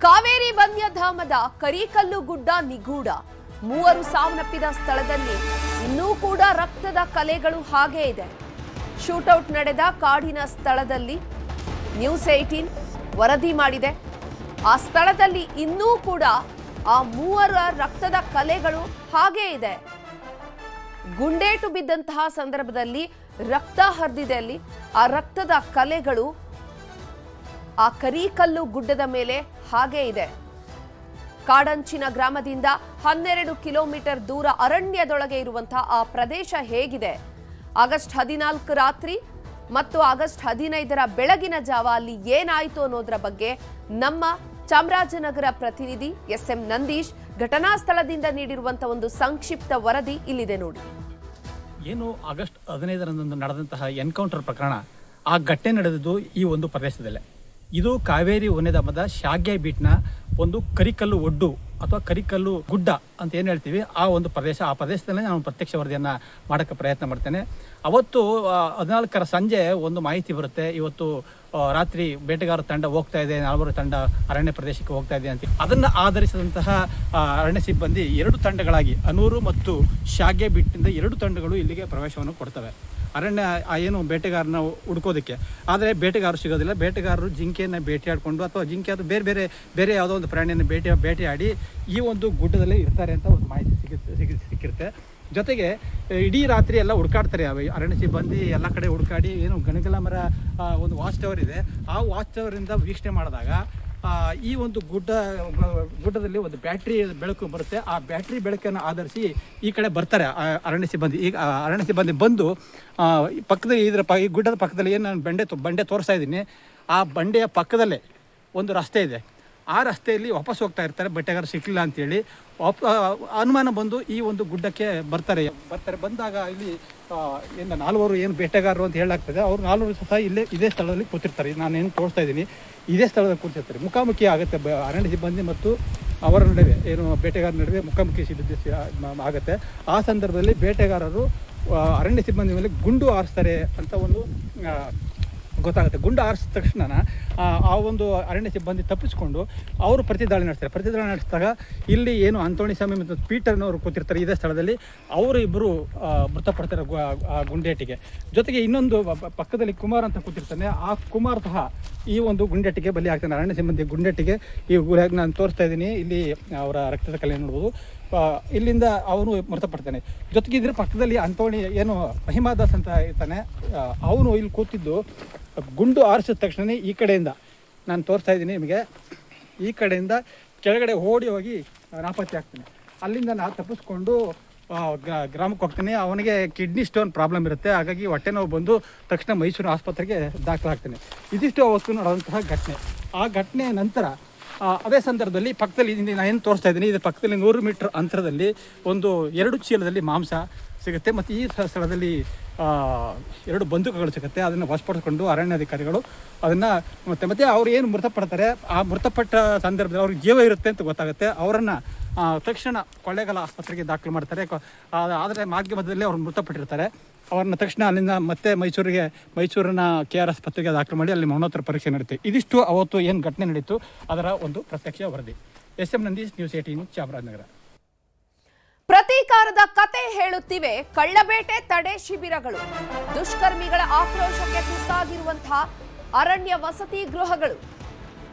ಕಾವೇರಿ ವನ್ಯಧಾಮದ ಕರಿಕಲ್ಲು ಗುಡ್ಡ ನಿಗೂಢ, ಮೂವರು ಸಾವನ್ನಪ್ಪಿದ ಸ್ಥಳದಲ್ಲಿ ಇನ್ನೂ ಕೂಡ ರಕ್ತದ ಕಲೆಗಳು ಹಾಗೇ ಇದೆ. ಶೂಟೌಟ್ ನಡೆದ ಕಾಡಿನ ಸ್ಥಳದಲ್ಲಿ ನ್ಯೂಸ್ 18 ವರದಿ ಮಾಡಿದೆ. ಆ ಸ್ಥಳದಲ್ಲಿ ಇನ್ನೂ ಕೂಡ ಆ ಮೂವರ ರಕ್ತದ ಕಲೆಗಳು ಹಾಗೇ ಇದೆ. ಗುಂಡೇಟು ಬಿದ್ದಂತಹ ಸಂದರ್ಭದಲ್ಲಿ ರಕ್ತ ಹರಿದಿದೆ. ಅಲ್ಲಿ ಆ ರಕ್ತದ ಕಲೆಗಳು ಆ ಕರಿಕಲ್ಲು ಗುಡ್ಡದ ಮೇಲೆ ಹಾಗೇ ಇದೆ. ಕಾಡಂಚಿನ ಗ್ರಾಮದಿಂದ 12 ಕಿಲೋಮೀಟರ್ ದೂರ ಅರಣ್ಯದೊಳಗೆ ಇರುವಂತಹ ಆ ಪ್ರದೇಶ ಹೇಗಿದೆ? ಆಗಸ್ಟ್ 14 ರಾತ್ರಿ ಮತ್ತು ಆಗಸ್ಟ್ 15ರ ಬೆಳಗಿನ ಜಾವ ಅಲ್ಲಿ ಏನಾಯಿತು ಅನ್ನೋದರ ಬಗ್ಗೆ ನಮ್ಮ ಚಾಮರಾಜನಗರ ಪ್ರತಿನಿಧಿ ಎಸ್ಎಂ ನಂದೀಶ್ ಘಟನಾ ಸ್ಥಳದಿಂದ ನೀಡಿರುವಂತಹ ಒಂದು ಸಂಕ್ಷಿಪ್ತ ವರದಿ ಇಲ್ಲಿದೆ ನೋಡಿ. ಏನು ಆಗಸ್ಟ್ 15ರಂದು ನಡೆದಂತಹ ಎನ್ಕೌಂಟರ್ ಪ್ರಕರಣ, ಆ ಘಟನೆ ನಡೆದಿದ್ದು ಈ ಒಂದು ಪ್ರದೇಶದಲ್ಲೇ. ಇದು ಕಾವೇರಿ ವನ್ಯಧಾಮದ ಶಾಗ್ಯ ಬೀಟ್ನ ಒಂದು ಕರಿಕಲ್ಲು ಒಡ್ಡು ಅಥವಾ ಕರಿಕಲ್ಲು ಗುಡ್ಡ ಅಂತ ಏನು ಹೇಳ್ತೀವಿ, ಆ ಒಂದು ಪ್ರದೇಶ. ಆ ಪ್ರದೇಶದಲ್ಲೇ ನಾನು ಪ್ರತ್ಯಕ್ಷ ವರದಿಯನ್ನು ಮಾಡೋಕ್ಕೆ ಪ್ರಯತ್ನ ಮಾಡ್ತೇನೆ. ಅವತ್ತು 14ರ ಸಂಜೆ ಒಂದು ಮಾಹಿತಿ ಬರುತ್ತೆ, ಇವತ್ತು ರಾತ್ರಿ ಬೇಟೆಗಾರ ತಂಡ ಹೋಗ್ತಾ ಇದೆ, 4 ತಂಡ ಅರಣ್ಯ ಪ್ರದೇಶಕ್ಕೆ ಹೋಗ್ತಾ ಇದೆ ಅಂತ. ಅದನ್ನು ಆಧರಿಸಿದಂತಹ ಅರಣ್ಯ ಸಿಬ್ಬಂದಿ 2 ತಂಡಗಳಾಗಿ ಅನೂರು ಮತ್ತು ಶಾಗ್ಯ ಬೀಟ್ನಿಂದ 2 ತಂಡಗಳು ಇಲ್ಲಿಗೆ ಪ್ರವೇಶವನ್ನು ಕೊಡ್ತವೆ ಅರಣ್ಯ ಏನು ಬೇಟೆಗಾರನ ಹುಡ್ಕೋದಕ್ಕೆ. ಆದರೆ ಬೇಟೆಗಾರರು ಸಿಗೋದಿಲ್ಲ. ಬೇಟೆಗಾರರು ಜಿಂಕೆಯನ್ನು ಬೇಟೆಯಾಡಿಕೊಂಡು ಅಥವಾ ಜಿಂಕೆ ಅಥವಾ ಬೇರೆ ಯಾವುದೋ ಒಂದು ಪ್ರಾಣಿಯನ್ನು ಬೇಟೆಯಾಡಿ ಈ ಒಂದು ಗುಡ್ಡದಲ್ಲೇ ಇರ್ತಾರೆ ಅಂತ ಒಂದು ಮಾಹಿತಿ ಸಿಕ್ಕಿರುತ್ತೆ. ಜೊತೆಗೆ ಇಡೀ ರಾತ್ರಿ ಎಲ್ಲ ಹುಡುಕಾಡ್ತಾರೆ ಅರಣ್ಯ ಸಿಬ್ಬಂದಿ, ಎಲ್ಲ ಕಡೆ ಹುಡುಕಾಡಿ ಏನು ಗಣಗಲ ಮರ ಒಂದು ವಾಚ್ ಟವರ್ ಇದೆ, ಆ ವಾಚ್ ಟವರಿಂದ ವೀಕ್ಷಣೆ ಮಾಡಿದಾಗ ಈ ಒಂದು ಗುಡ್ಡದಲ್ಲಿ ಒಂದು ಬ್ಯಾಟ್ರಿ ಬೆಳಕು ಬರುತ್ತೆ. ಆ ಬ್ಯಾಟ್ರಿ ಬೆಳಕನ್ನು ಆಧರಿಸಿ ಈ ಕಡೆ ಬರ್ತಾರೆ ಅರಣ್ಯ ಸಿಬ್ಬಂದಿ. ಈಗ ಅರಣ್ಯ ಸಿಬ್ಬಂದಿ ಬಂದು ಪಕ್ಕದಲ್ಲಿ ಈ ಗುಡ್ಡದ ಪಕ್ಕದಲ್ಲಿ ಏನು ನಾನು ಬಂಡೆ ತೋರಿಸ್ತಾ ಇದ್ದೀನಿ, ಆ ಬಂಡೆಯ ಪಕ್ಕದಲ್ಲೇ ಒಂದು ರಸ್ತೆ ಇದೆ. ಆ ರಸ್ತೆಯಲ್ಲಿ ವಾಪಸ್ ಹೋಗ್ತಾ ಇರ್ತಾರೆ, ಬೇಟೆಗಾರ ಸಿಕ್ಕಿಲ್ಲ ಅಂತೇಳಿ. ಅನುಮಾನ ಬಂದು ಈ ಒಂದು ಗುಡ್ಡಕ್ಕೆ ಬರ್ತಾರೆ. ಬಂದಾಗ ಇಲ್ಲಿ ಏನು 4 ಏನು ಬೇಟೆಗಾರರು ಅಂತ ಹೇಳಲಾಗ್ತದೆ, ಅವ್ರು 4 ಸಹ ಇದೇ ಸ್ಥಳದಲ್ಲಿ ಕೂತಿರ್ತಾರೆ. ನಾನೇನು ತೋರಿಸ್ತಾ ಇದ್ದೀನಿ, ಇದೇ ಸ್ಥಳದಲ್ಲಿ ಕೂತಿರ್ತಾರೆ. ಮುಖಾಮುಖಿ ಆಗುತ್ತೆ ಅರಣ್ಯ ಸಿಬ್ಬಂದಿ ಮತ್ತು ಅವರ ನಡುವೆ, ಏನು ಬೇಟೆಗಾರರ ನಡುವೆ ಮುಖಾಮುಖಿ ಆಗುತ್ತೆ. ಆ ಸಂದರ್ಭದಲ್ಲಿ ಬೇಟೆಗಾರರು ಅರಣ್ಯ ಸಿಬ್ಬಂದಿ ಮೇಲೆ ಗುಂಡು ಹಾರಿಸ್ತಾರೆ ಅಂತ ಒಂದು ಗೊತ್ತಾಗುತ್ತೆ. ಗುಂಡು ಹಾರಿಸಿದ ತಕ್ಷಣ ಆ ಒಂದು ಅರಣ್ಯ ಸಿಬ್ಬಂದಿ ತಪ್ಪಿಸ್ಕೊಂಡು ಅವರು ಪ್ರತಿದಾಳಿ ನಡೆಸಿದಾಗ ಇಲ್ಲಿ ಏನು ಅಂತೋಣಿ ಸ್ವಾಮಿ ಮತ್ತು ಪೀಟರ್ನವರು ಕೂತಿರ್ತಾರೆ ಇದೇ ಸ್ಥಳದಲ್ಲಿ. ಅವರು ಇಬ್ಬರು ಮೃತಪಡ್ತಾರೆ ಆ ಗುಂಡೇಟಿಗೆ. ಜೊತೆಗೆ ಇನ್ನೊಂದು ಪಕ್ಕದಲ್ಲಿ ಕುಮಾರ್ ಅಂತ ಕೂತಿರ್ತಾನೆ, ಆ ಕುಮಾರ್ ಸಹ ಈ ಒಂದು ಗುಂಡೇಟಿಗೆ ಬಲಿ ಆಗ್ತಾನೆ. ಅರಣ್ಯ ಸಿಬ್ಬಂದಿ ಗುಂಡೇಟಿಗೆ ಈ ನಾನು ತೋರಿಸ್ತಾ ಇದ್ದೀನಿ, ಇಲ್ಲಿ ಅವರ ರಕ್ತದ ಕಲೆ ನೋಡ್ಬೋದು. ಇಲ್ಲಿಂದ ಅವನು ಮೃತಪಡ್ತಾನೆ. ಜೊತೆಗೆ ಇದ್ರ ಪಕ್ಕದಲ್ಲಿ ಅಂತೋಣಿ ಏನು ಮಹಿಮಾದಾಸ್ ಅಂತ ಇರ್ತಾನೆ, ಅವನು ಇಲ್ಲಿ ಕೂತಿದ್ದು ಗುಂಡು ಹಾರಿಸಿದ ತಕ್ಷಣ ಈ ಕಡೆಯಿಂದ ನಾನು ತೋರಿಸ್ತಾ ಇದ್ದೀನಿ ನಿಮಗೆ, ಈ ಕಡೆಯಿಂದ ಕೆಳಗಡೆ ಓಡಿ ಹೋಗಿ ನಾಪತ್ತೆ ಆಗ್ತಾನೆ. ಅಲ್ಲಿಂದ ನಾನು ತಪ್ಪಿಸ್ಕೊಂಡು ಗ್ರಾಮಕ್ಕೆ ಹೋಗ್ತೀನಿ. ಅವನಿಗೆ ಕಿಡ್ನಿ ಸ್ಟೋನ್ ಪ್ರಾಬ್ಲಮ್ ಇರುತ್ತೆ, ಹಾಗಾಗಿ ಹೊಟ್ಟೆ ನೋವು ಬಂದು ತಕ್ಷಣ ಮೈಸೂರು ಆಸ್ಪತ್ರೆಗೆ ದಾಖಲಾಗ್ತಾನೆ. ಇದಿಷ್ಟು ಅವತ್ತು ನಡೆದಂತಹ ಘಟನೆ. ಆ ಘಟನೆ ನಂತರ ಅದೇ ಸಂದರ್ಭದಲ್ಲಿ ಪಕ್ಕದಲ್ಲಿ ನಾನು ಏನು ತೋರಿಸ್ತಾ ಇದ್ದೀನಿ, ಇದ್ರ ಪಕ್ಕದಲ್ಲಿ 100 ಮೀಟರ್ ಅಂತರದಲ್ಲಿ ಒಂದು 2 ಚೀಲದಲ್ಲಿ ಮಾಂಸ ಸಿಗುತ್ತೆ. ಮತ್ತು ಈ ಸ್ಥಳದಲ್ಲಿ 2 ಬಂದೂಕುಗಳು ಸಿಗುತ್ತೆ. ಅದನ್ನು ವಶಪಡಿಸ್ಕೊಂಡು ಅರಣ್ಯಾಧಿಕಾರಿಗಳು ಅದನ್ನು ಮತ್ತೆ ಅವ್ರು ಏನು ಮೃತಪಡ್ತಾರೆ, ಆ ಮೃತಪಟ್ಟ ಸಂದರ್ಭದಲ್ಲಿ ಅವ್ರಿಗೆ ಜೀವ ಇರುತ್ತೆ ಅಂತ ಗೊತ್ತಾಗುತ್ತೆ. ಅವರನ್ನು ತಕ್ಷಣ ಕೊಳ್ಳೇಗಾಲ ಆಸ್ಪತ್ರೆಗೆ ದಾಖಲು ಮಾಡ್ತಾರೆ. ಆದರೆ ಮಾಧ್ಯಮದಲ್ಲಿ ಅವ್ರು ಮೃತಪಟ್ಟಿರ್ತಾರೆ. ಅವ್ರನ್ನ ತಕ್ಷಣ ಅಲ್ಲಿಂದ ಮತ್ತೆ ಮೈಸೂರಿನ KR ಆಸ್ಪತ್ರೆಗೆ ದಾಖಲು ಮಾಡಿ ಅಲ್ಲಿ ಮರಣೋತ್ತರ ಪರೀಕ್ಷೆ ನಡೆಯುತ್ತೆ. ಇದಿಷ್ಟು ಅವತ್ತು ಏನು ಘಟನೆ ನಡೀತು ಅದರ ಒಂದು ಪ್ರತ್ಯಕ್ಷ ವರದಿ. SM Nandish, news 18 Chamarajanagar. ಪ್ರತೀಕಾರದ ಕತೆ ಹೇಳುತ್ತಿವೆ ಕಳ್ಳಬೇಟೆ ತಡೆ ಶಿಬಿರಗಳು. ದುಷ್ಕರ್ಮಿಗಳ ಆಕ್ರೋಶಕ್ಕೆ ತುತ್ತಾಗಿರುವಂತಹ ಅರಣ್ಯ ವಸತಿ ಗೃಹಗಳು.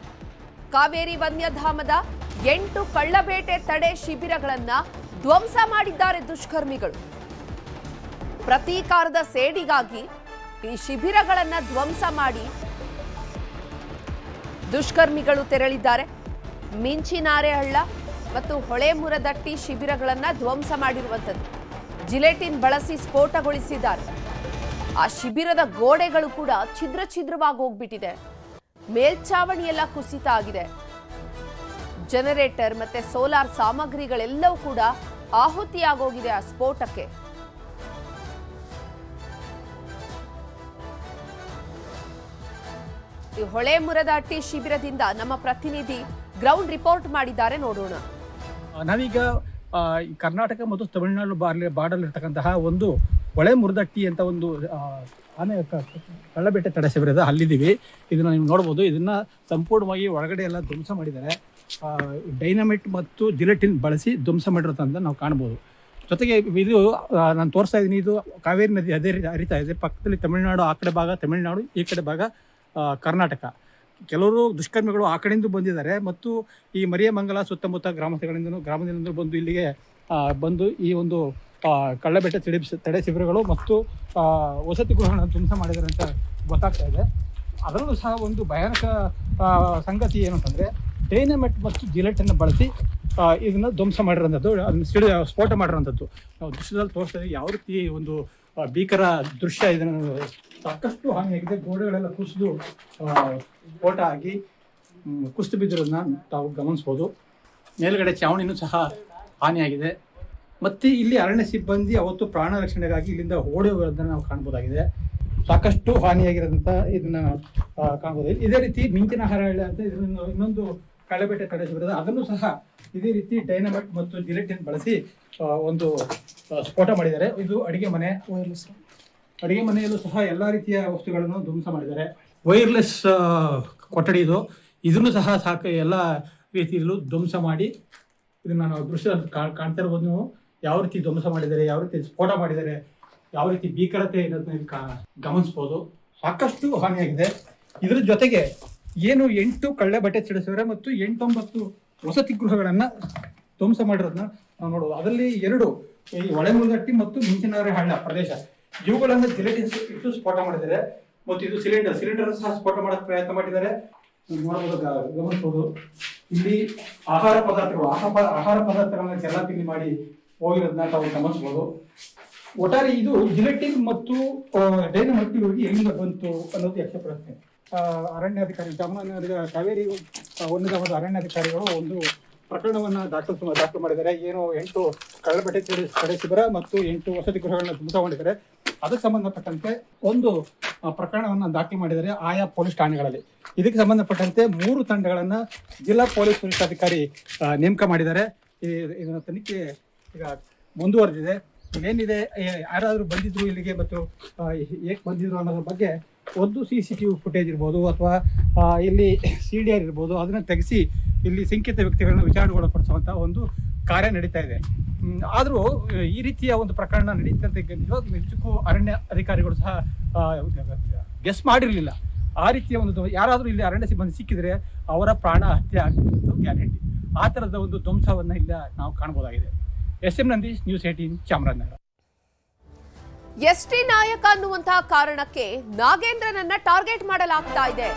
ಕಾವೇರಿ ವನ್ಯಧಾಮದ 8 ಕಳ್ಳಬೇಟೆ ತಡೆ ಶಿಬಿರಗಳನ್ನ ಧ್ವಂಸ ಮಾಡಿದ್ದಾರೆ ದುಷ್ಕರ್ಮಿಗಳು. ಪ್ರತೀಕಾರದ ಸೇಡಿಗಾಗಿ ಈ ಶಿಬಿರಗಳನ್ನ ಧ್ವಂಸ ಮಾಡಿ ದುಷ್ಕರ್ಮಿಗಳು ತೆರಳಿದ್ದಾರೆ. ಮಿಂಚಿನಾರೆಹಳ್ಳ ಮತ್ತು ಹೊಳೆಮುರದಟ್ಟಿ ಶಿಬಿರಗಳನ್ನ ಧ್ವಂಸ ಮಾಡಿರುವಂಥದ್ದು. ಜಿಲೆಟಿನ್ ಬಳಸಿ ಸ್ಫೋಟಗೊಳಿಸಿದ್ದಾರೆ. ಆ ಶಿಬಿರದ ಗೋಡೆಗಳು ಕೂಡ ಛಿದ್ರವಾಗಿ ಹೋಗ್ಬಿಟ್ಟಿದೆ. ಮೇಲ್ಛಾವಣಿ ಎಲ್ಲ ಕುಸಿತ ಆಗಿದೆ. ಜನರೇಟರ್ ಮತ್ತೆ ಸೋಲಾರ್ ಸಾಮಗ್ರಿಗಳೆಲ್ಲವೂ ಕೂಡ ಆಹುತಿಯಾಗೋಗಿದೆ ಆ ಸ್ಫೋಟಕ್ಕೆ. ಈ ಹೊಳೆಮುರದಟ್ಟಿ ಶಿಬಿರದಿಂದ ನಮ್ಮ ಪ್ರತಿನಿಧಿ ಗ್ರೌಂಡ್ ರಿಪೋರ್ಟ್ ಮಾಡಿದ್ದಾರೆ, ನೋಡೋಣ. ನಾವೀಗ ಕರ್ನಾಟಕ ಮತ್ತು ತಮಿಳುನಾಡು ಬಾರ್ಡರ್ ಇರ್ತಕ್ಕಂತಹ ಒಂದು ಹೊಳೆಮುರದಟ್ಟಿ ಅಂತ ಒಂದು ಆನೆ ಕಳ್ಳಬೇಟೆ ತಡೆ ಶಿಬಿರ ಇದೆ, ಅಲ್ಲಿದ್ದೀವಿ. ಇದನ್ನ ನೀವು ನೋಡ್ಬೋದು. ಇದನ್ನ ಸಂಪೂರ್ಣವಾಗಿ ಒಳಗಡೆ ಎಲ್ಲ ಧ್ವಂಸ ಮಾಡಿದ್ದಾರೆ. ಡೈನಮೈಟ್ ಮತ್ತು ಜಿಲೆಟಿನ್ ಬಳಸಿ ಧ್ವಂಸ ಮಾಡಿರೋದಂತ ನಾವು ಕಾಣ್ಬೋದು. ಜೊತೆಗೆ ಇದು ನಾನು ತೋರಿಸ್ತಾ ಇದ್ದೀನಿ, ಇದು ಕಾವೇರಿ ನದಿ ಅದೇ ರೀತಿ ಹರಿತಾ ಇದೆ. ಪಕ್ಕದಲ್ಲಿ ತಮಿಳುನಾಡು, ಆ ಕಡೆ ಭಾಗ ತಮಿಳುನಾಡು, ಈ ಕಡೆ ಭಾಗ ಕರ್ನಾಟಕ. ಕೆಲವರು ದುಷ್ಕರ್ಮಿಗಳು ಆ ಕಡೆಯಿಂದ ಬಂದಿದ್ದಾರೆ ಮತ್ತು ಈ ಮರಿಯಮಂಗಲ ಸುತ್ತಮುತ್ತ ಗ್ರಾಮದಿಂದ ಬಂದು ಇಲ್ಲಿಗೆ ಬಂದು ಈ ಒಂದು ಕಳ್ಳಬೆಟ್ಟ ತಡೆ ಶಿಬಿರಗಳು ಮತ್ತು ವಸತಿ ಗೃಹಗಳನ್ನು ಧ್ವಂಸ ಮಾಡಿದ್ದಾರೆ ಅಂತ ಗೊತ್ತಾಗ್ತಾ ಇದೆ. ಅದರಲ್ಲೂ ಸಹ ಒಂದು ಭಯಾನಕ ಸಂಗತಿ ಏನು ಅಂತಂದರೆ, ಡೈನಮೈಟ್ ಮತ್ತು ಜಿಲೆಟನ್ನು ಬಳಸಿ ಇದನ್ನು ಧ್ವಂಸ ಮಾಡಿರೋಂಥದ್ದು, ಅದನ್ನು ಸ್ಫೋಟ ಮಾಡಿರೋಂಥದ್ದು ನಾವು ದೃಶ್ಯದಲ್ಲಿ ತೋರಿಸ್ತಾ ಇದ್ದೀವಿ. ಯಾವ ರೀತಿ ಒಂದು ಭೀಕರ ದೃಶ್ಯ ಇದನ್ನು ಸಾಕಷ್ಟು ಹಾನಿಯಾಗಿದೆ. ಗೋಡೆಗಳೆಲ್ಲ ಕುಸಿದು ಸ್ಫೋಟ ಆಗಿ ಕುಸಿದು ಬಿದ್ದಿರೋದನ್ನ ತಾವು ಗಮನಿಸ್ಬೋದು. ಮೇಲ್ಗಡೆ ಚಾವಣಿನೂ ಸಹ ಹಾನಿಯಾಗಿದೆ. ಮತ್ತು ಇಲ್ಲಿ ಅರಣ್ಯ ಸಿಬ್ಬಂದಿ ಅವತ್ತು ಪ್ರಾಣ ರಕ್ಷಣೆಗಾಗಿ ಇಲ್ಲಿಂದ ಓಡಿ ಹೋಗೋದನ್ನು ನಾವು ಕಾಣ್ಬೋದಾಗಿದೆ. ಸಾಕಷ್ಟು ಹಾನಿಯಾಗಿರೋದಂತ ಇದನ್ನ ಕಾಣ್ಬೋದು. ಇದೇ ರೀತಿ ಮಿಂಚಿನ ಹರಳೆ ಅಂತ ಇದನ್ನು ಇನ್ನೊಂದು ಕಳ್ಳಬೆಟ್ಟ ತಡೆ ಶಿಬಿರದ, ಅದನ್ನು ಸಹ ಇದೇ ರೀತಿ ಡೈನಮೈಟ್ ಮತ್ತು ಜಿಲೆಟಿನ್ ಬಳಸಿ ಒಂದು ಸ್ಫೋಟ ಮಾಡಿದ್ದಾರೆ. ಇದು ಅಡಿಗೆ ಮನೆಯಲ್ಲೂ ಸಹ ಎಲ್ಲ ರೀತಿಯ ವಸ್ತುಗಳನ್ನು ಧ್ವಂಸ ಮಾಡಿದ್ದಾರೆ. ವೈರ್ಲೆಸ್ ಕೊಠಡಿ ಇದನ್ನು ಸಹ ಎಲ್ಲ ರೀತಿಯಲ್ಲೂ ಧ್ವಂಸ ಮಾಡಿ ಇದನ್ನ ನಾವು ದೃಶ್ಯ ಕಾಣ್ತಾ ಇರ್ಬೋದು. ನೀವು ಯಾವ ರೀತಿ ಧ್ವಂಸ ಮಾಡಿದ್ದಾರೆ, ಯಾವ ರೀತಿ ಸ್ಫೋಟ ಮಾಡಿದ್ದಾರೆ, ಯಾವ ರೀತಿ ಭೀಕರತೆ ಗಮನಿಸ್ಬೋದು. ಸಾಕಷ್ಟು ಹಾನಿಯಾಗಿದೆ. ಇದರ ಜೊತೆಗೆ ಏನು 8 ಕಳ್ಳಬೆಟ್ಟ ಸಿಡಿಸಿದರೆ ಮತ್ತು 8-9 ವಸತಿ ಗೃಹಗಳನ್ನ ಧ್ವಂಸ ಮಾಡಿರೋದನ್ನ ನಾವು ನೋಡೋದು. ಅದರಲ್ಲಿ 2 ಈ ಹೊಳೆಮುಳಗಟ್ಟಿ ಮತ್ತು ಮಿಂಚಿನಹಳ್ಳಿ ಹಳ್ಳ ಪ್ರದೇಶ, ಇವುಗಳನ್ನು ಜಿಲೆಟಿನ್ ಇಟ್ಟು ಸ್ಫೋಟ ಮಾಡಿದ್ದಾರೆ. ಮತ್ತು ಇದು ಸಿಲಿಂಡರ್ ಸಹ ಸ್ಫೋಟ ಮಾಡಕ್ಕೆ ಪ್ರಯತ್ನ ಮಾಡಿದ್ದಾರೆ. ನೋಡಬಹುದು, ಗಮನಿಸಬಹುದು. ಇಲ್ಲಿ ಆಹಾರ ಪದಾರ್ಥಗಳನ್ನ ಚೆಲ್ಲಾಪಿಲ್ಲಿ ಮಾಡಿ ಹೋಗಿರೋದನ್ನ ತಾವು ಗಮನಿಸಬಹುದು. ಒಟ್ಟಾರೆ ಇದು ಜಿಲೆಟಿನ್ ಮತ್ತು ಡೈನಮೈಟ್ ಇವ್ರಿಗೆ ಎಲ್ಲಿಂದ ಬಂತು ಅನ್ನೋದು ಯಕ್ಷ ಪ್ರಶ್ನೆ. ಅರಣ್ಯಾಧಿಕಾರಿ ಕಾವೇರಿ ವನ್ಯಧಾಮದ ಅರಣ್ಯಾಧಿಕಾರಿಗಳು ಒಂದು ಪ್ರಕರಣವನ್ನ ದಾಖಲು ಮಾಡಿದ್ದಾರೆ. ಏನು 8 ಕಳ್ಳಬೆಟ್ಟ ತಡೆ ಶಿಬಿರ ಮತ್ತು 8 ವಸತಿ ಗೃಹಗಳನ್ನ ಧ್ವಂಸ ಮಾಡಿದ್ದಾರೆ. ಅದಕ್ಕೆ ಸಂಬಂಧಪಟ್ಟಂತೆ ಒಂದು ಪ್ರಕರಣವನ್ನ ದಾಖಲು ಮಾಡಿದ್ದಾರೆ ಆಯಾ ಪೊಲೀಸ್ ಠಾಣೆಗಳಲ್ಲಿ. ಇದಕ್ಕೆ ಸಂಬಂಧಪಟ್ಟಂತೆ 3 ತಂಡಗಳನ್ನ ಜಿಲ್ಲಾ ಪೊಲೀಸ್ ವರಿಷ್ಠಾಧಿಕಾರಿ ನೇಮಕ ಮಾಡಿದ್ದಾರೆ. ಇದರ ತನಿಖೆ ಈಗ ಮುಂದುವರೆದಿದೆ. ಏನಿದೆ, ಯಾರಾದರೂ ಬಂದಿದ್ರು ಇಲ್ಲಿಗೆ ಮತ್ತು ಏಕೆ ಬಂದಿದ್ರು ಅನ್ನೋದ್ರ ಬಗ್ಗೆ ಒಂದು CCTV ಫುಟೇಜ್ ಇರ್ಬೋದು ಅಥವಾ ಇಲ್ಲಿ CDR ಇರ್ಬೋದು, ಅದನ್ನು ತೆಗೆಸಿ ಇಲ್ಲಿ ಶಂಕಿತ ವ್ಯಕ್ತಿಗಳನ್ನ ವಿಚಾರಣೆಗೊಳಪಡಿಸುವಂಥ ಒಂದು ಕಾರ್ಯ ನಡೀತಾ ಇದೆ. ಆದರೂ ಈ ರೀತಿಯ ಒಂದು ಪ್ರಕರಣ ನಡೀತಂತೆ ನಿಜಕ್ಕೂ ಅರಣ್ಯ ಅಧಿಕಾರಿಗಳು ಸಹ ಗೆಸ್ ಮಾಡಿರಲಿಲ್ಲ. ಆ ರೀತಿಯ ಒಂದು ಯಾರಾದರೂ ಇಲ್ಲಿ ಅರಣ್ಯ ಸಿಬ್ಬಂದಿ ಸಿಕ್ಕಿದ್ರೆ ಅವರ ಪ್ರಾಣ ಹತ್ಯೆ ಆಗಿದ್ದು ಗ್ಯಾರಂಟಿ. ಆ ಥರದ ಒಂದು ಧ್ವಂಸವನ್ನು ಇಲ್ಲ ನಾವು ಕಾಣಬಹುದಾಗಿದೆ. SM Nandish, news 18, Chamarajanagar. ST ನಾಯಕ ಅನ್ನುವಂತಹ ಕಾರಣಕ್ಕೆ ನಾಗೇಂದ್ರನನ್ನ ಟಾರ್ಗೆಟ್ ಮಾಡಲಾಗ್ತಾ ಇದೆ.